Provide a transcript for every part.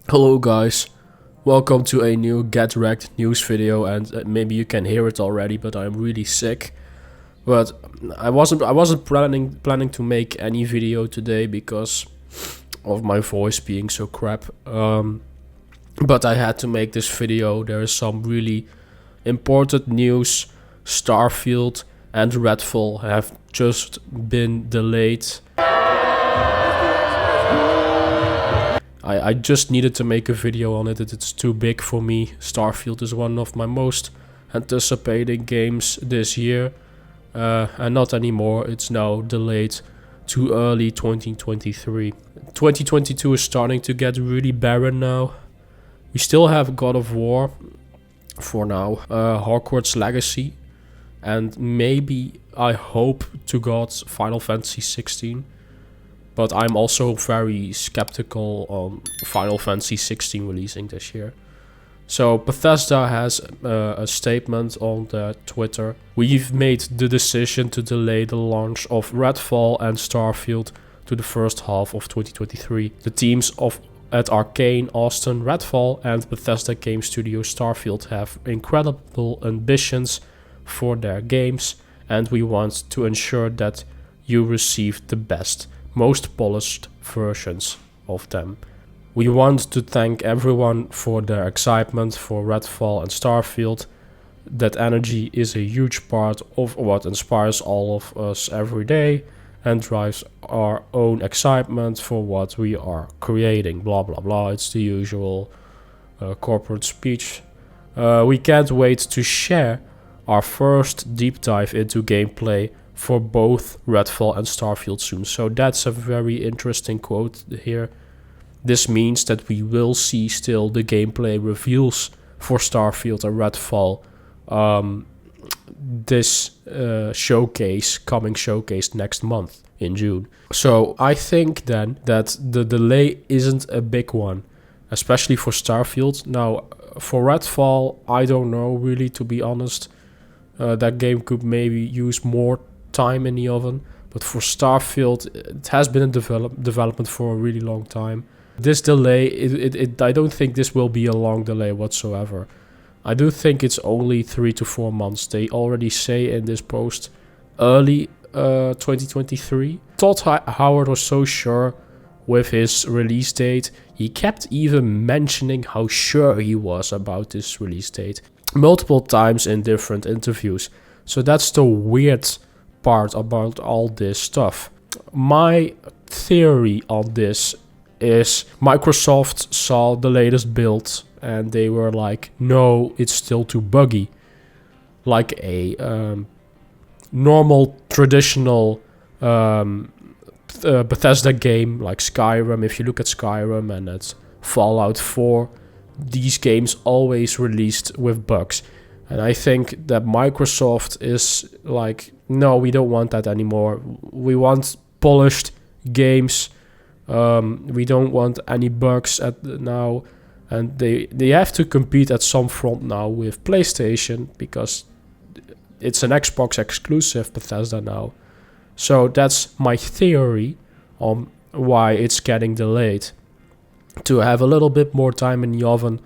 Hello guys, welcome to a new Get Rekt news video, and maybe you can hear it already, but I'm really sick. But I wasn't planning to make any video today because of my voice being so crap. But I had to make this video. There is some really important news. Starfield and Redfall have just been delayed. I just needed to make a video on it. It's too big for me. Starfield is one of my most anticipated games this year. And not anymore. It's now delayed to early 2023. 2022 is starting to get really barren now. We still have God of War for now. Hogwarts Legacy. And maybe, I hope to God, Final Fantasy 16. But I'm also very skeptical on Final Fantasy 16 releasing this year. So Bethesda has a statement on their Twitter. We've made the decision to delay the launch of Redfall and Starfield to the first half of 2023. The teams at Arcane, Austin, Redfall and Bethesda Game Studio Starfield have incredible ambitions for their games, and we want to ensure that you receive the best, most polished versions of them. We want to thank everyone for their excitement for Redfall and Starfield. That energy is a huge part of what inspires all of us every day and drives our own excitement for what we are creating. Blah blah blah, it's the usual corporate speech. We can't wait to share our first deep dive into gameplay for both Redfall and Starfield soon. So that's a very interesting quote here. This means that we will see still the gameplay reveals for Starfield and Redfall. This coming showcase next month in June. So I think then that the delay isn't a big one, especially for Starfield. Now for Redfall, I don't know really, to be honest. That game could maybe use more time in the oven. But for Starfield, it has been in development for a really long time. This delay, I don't think this will be a long delay whatsoever. I do think it's only 3 to 4 months. They already say in this post early 2023. Todd Howard was so sure with his release date. He kept even mentioning how sure he was about this release date multiple times in different interviews. So that's the weird part about all this stuff. My theory on this is Microsoft saw the latest build and they were like, no, it's still too buggy. Like a normal, traditional Bethesda game like Skyrim. If you look at Skyrim and at Fallout 4, these games always released with bugs. And I think that Microsoft is like, no, we don't want that anymore. We want polished games. We don't want any bugs now. And they have to compete at some front now with PlayStation because it's an Xbox exclusive, Bethesda now. So that's my theory on why it's getting delayed. To have a little bit more time in the oven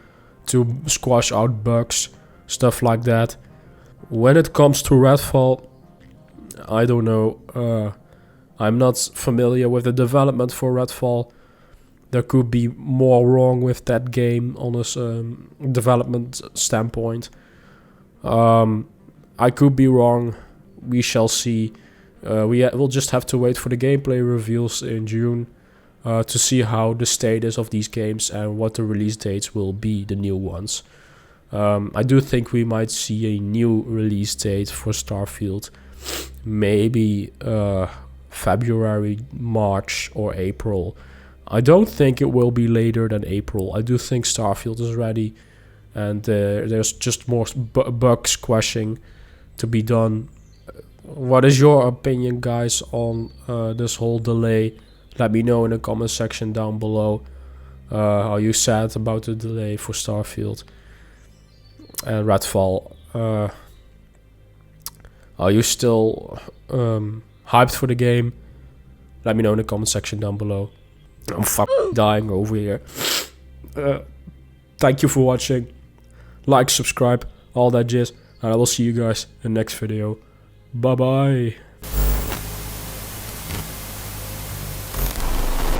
to squash out bugs, stuff like that. When it comes to Redfall, I don't know. I'm not familiar with the development for Redfall. There could be more wrong with that game on a development standpoint. I could be wrong. We shall see. We'll just have to wait for the gameplay reveals in June to see how the status of these games and what the release dates will be, the new ones. I do think we might see a new release date for Starfield. Maybe February, March or April. I don't think it will be later than April. I do think Starfield is ready. And there's just more bug squashing to be done. What is your opinion, guys, on this whole delay? Let me know in the comment section down below. Are you sad about the delay for Starfield and Redfall? Are you still hyped for the game? Let me know in the comment section down below. I'm fucking dying over here. Thank you for watching. Like, subscribe, all that jizz. And I will see you guys in the next video. Bye bye.